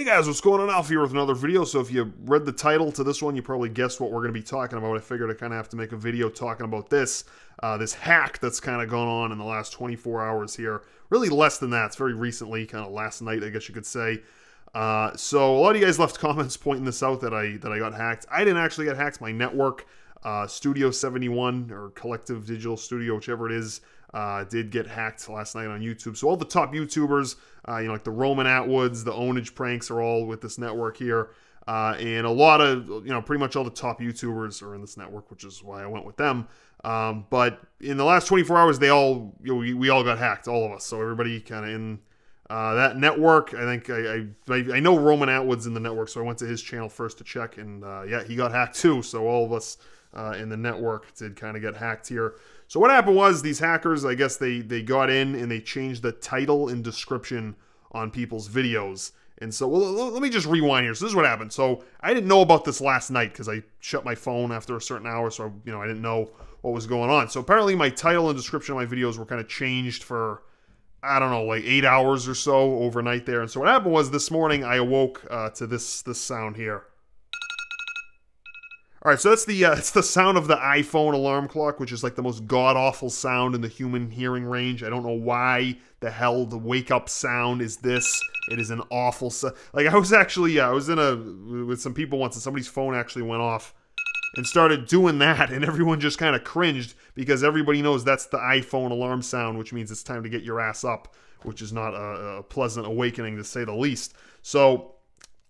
guys, what's going on? Alpha here with another video. So if you read the title to this one, you probably guessed what we're going to be talking about. I figured I kind of have to make a video talking about this hack that's kind of gone on in the last 24 hours here. Really less than that. It's very recently, kind of last night, I guess you could say. So a lot of you guys left comments pointing this out that I got hacked. I didn't actually get hacked. My network, Studio 71 or Collective Digital Studio, whichever it is, did get hacked last night on YouTube. So all the top YouTubers, like the Roman Atwoods, the Ownage Pranks are all with this network here. And a lot of, pretty much all the top YouTubers are in this network, which is why I went with them. But in the last 24 hours, they all, we all got hacked, all of us. So everybody kind of in that network. I think I know Roman Atwood's in the network, so I went to his channel first to check, and yeah, he got hacked too. So all of us in the network did kind of get hacked here. So what happened was these hackers, I guess they got in and they changed the title and description on people's videos. And so, well, let me just rewind here. So this is what happened. So I didn't know about this last night because I shut my phone after a certain hour. So, I didn't know what was going on. So apparently my title and description of my videos were kind of changed for, I don't know, like 8 hours or so overnight there. And so what happened was this morning I awoke to this sound here. All right, so that's it's the sound of the iPhone alarm clock, which is like the most god-awful sound in the human hearing range. I don't know why the hell the wake-up sound is this. It is an awful sound. Like, I was actually, I was with some people once, and somebody's phone actually went off and started doing that, and everyone just kind of cringed because everybody knows that's the iPhone alarm sound, which means it's time to get your ass up, which is not a pleasant awakening, to say the least. So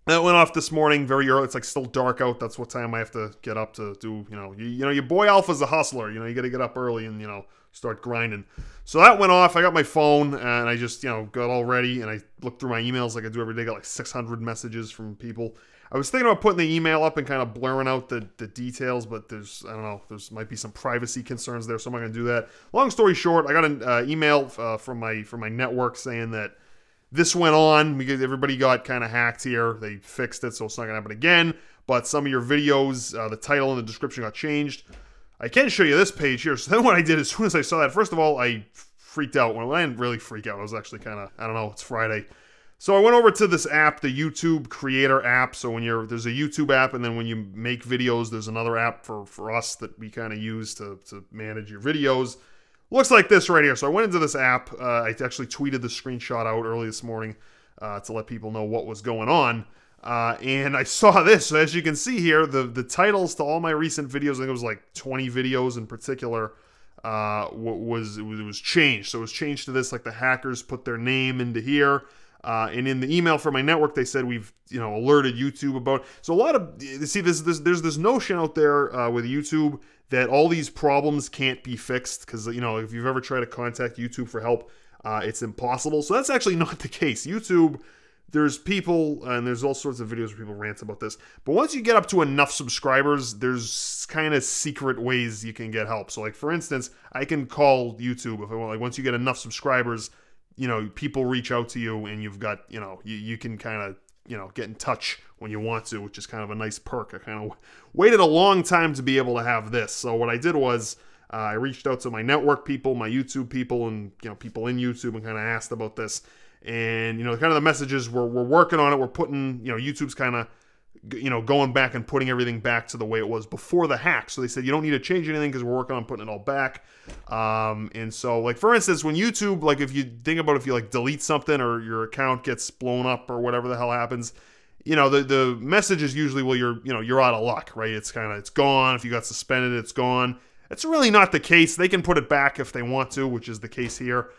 that went off this morning very early. It's like still dark out. That's what time I have to get up to do, your boy Alpha's a hustler. You got to get up early and, start grinding. So that went off. I got my phone and I just, got all ready and I looked through my emails like I do every day. Got like 600 messages from people. I was thinking about putting the email up and kind of blurring out the details, but there's, I don't know, might be some privacy concerns there, so I'm not going to do that. Long story short, I got an email from my network saying that this went on because everybody got kind of hacked here. They fixed it, so it's not going to happen again. But some of your videos, the title and the description got changed. I can show you this page here. So then what I did, as soon as I saw that, first of all, I freaked out. Well, I didn't really freak out. I was actually kind of, I don't know, it's Friday. So I went over to this app, the YouTube Creator app. So when there's a YouTube app, and then when you make videos, there's another app for us that we kind of use to manage your videos. Looks like this right here. So I went into this app. I actually tweeted the screenshot out early this morning to let people know what was going on. And I saw this. So as you can see here, the titles to all my recent videos, I think it was like 20 videos in particular, it was changed. So it was changed to this, like the hackers put their name into here. And in the email from my network, they said we've, alerted YouTube about. So a lot of, see, there's this notion out there with YouTube that all these problems can't be fixed because, if you've ever tried to contact YouTube for help, it's impossible. So that's actually not the case. YouTube, there's people, and there's all sorts of videos where people rant about this. But once you get up to enough subscribers, there's kind of secret ways you can get help. So, like, for instance, I can call YouTube if I want. Like, once you get enough subscribers, people reach out to you, and you've got, you can kind of, get in touch when you want to, which is kind of a nice perk. I kind of waited a long time to be able to have this. So what I did was I reached out to my network people, my YouTube people, and people in YouTube, and kind of asked about this. And kind of the messages we're working on it. We're putting YouTube's kind of going back and putting everything back to the way it was before the hack. So they said you don't need to change anything because we're working on putting it all back. And so, like, for instance, when YouTube, like, if you think about if you like delete something or your account gets blown up or whatever the hell happens, the message is usually, well, you're out of luck, right? It's gone. If you got suspended, it's gone. It's really not the case. They can put it back if they want to, which is the case here.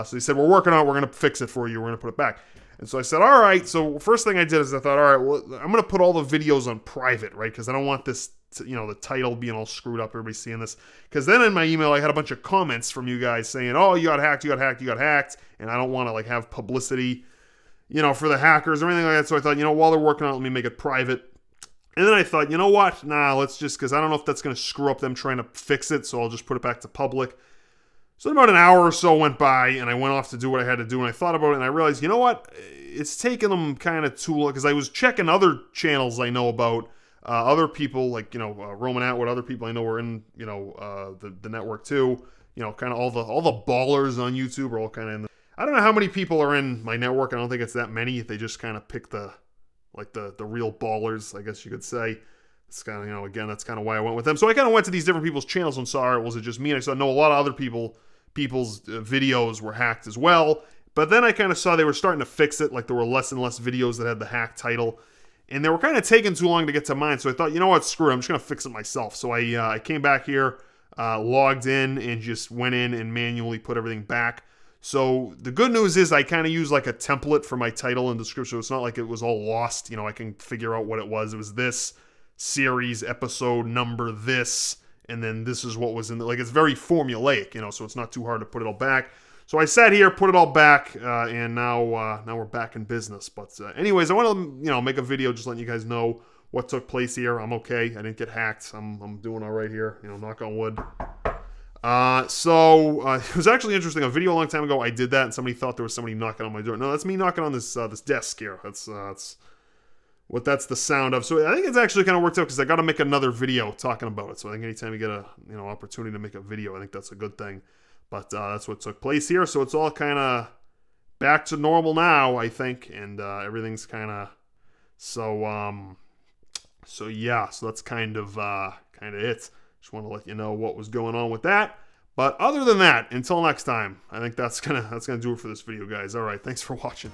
So they said, we're working on it. We're going to fix it for you. We're going to put it back. And so I said, all right. So first thing I did is I thought, all right, well, I'm going to put all the videos on private, right? Because I don't want this, the title being all screwed up, everybody seeing this. Because then in my email, I had a bunch of comments from you guys saying, oh, you got hacked, you got hacked, you got hacked. And I don't want to, like, have publicity, for the hackers or anything like that. So I thought, while they're working on it, let me make it private. And then I thought, you know what? Nah, let's just, because I don't know if that's going to screw up them trying to fix it. So I'll just put it back to public. So about an hour or so went by, and I went off to do what I had to do, and I thought about it, and I realized, you know what? It's taken them kind of too long, because I was checking other channels I know about, other people, like, Roman Atwood, other people I know were in, the network too, kind of all the ballers on YouTube are all kind of in the, I don't know how many people are in my network. I don't think it's that many. They just kind of pick the like the real ballers, I guess you could say. It's kind of, you know, again, that's kind of why I went with them. So I kind of went to these different people's channels and saw, was it just me? And I saw, no, a lot of other people's videos were hacked as well. But then I kind of saw they were starting to fix it. Like there were less and less videos that had the hack title. And they were kind of taking too long to get to mine. So I thought, you know what, screw it. I'm just going to fix it myself. So I came back here, logged in, and just went in and manually put everything back. So the good news is I kind of use like a template for my title and description. It's not like it was all lost. You know, I can figure out what it was. It was this series, episode number this, and then this is what was in the, like, it's very formulaic, you know, so it's not too hard to put it all back. So I sat here, put it all back, and now we're back in business. But anyways, I want to, you know, make a video just letting you guys know what took place here. I'm okay. I didn't get hacked. I'm doing all right here, you know, knock on wood. It was actually interesting. A video a long time ago, I did that, and somebody thought there was somebody knocking on my door. No, that's me knocking on this this desk here. That's what that's the sound of. So I think it's actually kind of worked out because I got to make another video talking about it. So I think anytime you get a, you know, opportunity to make a video, I think that's a good thing. But that's what took place here. So it's all kind of back to normal now, I think, and everything's kind of so yeah. So that's kind of it. Just want to let you know what was going on with that. But other than that, until next time, I think that's gonna do it for this video, guys. All right, thanks for watching.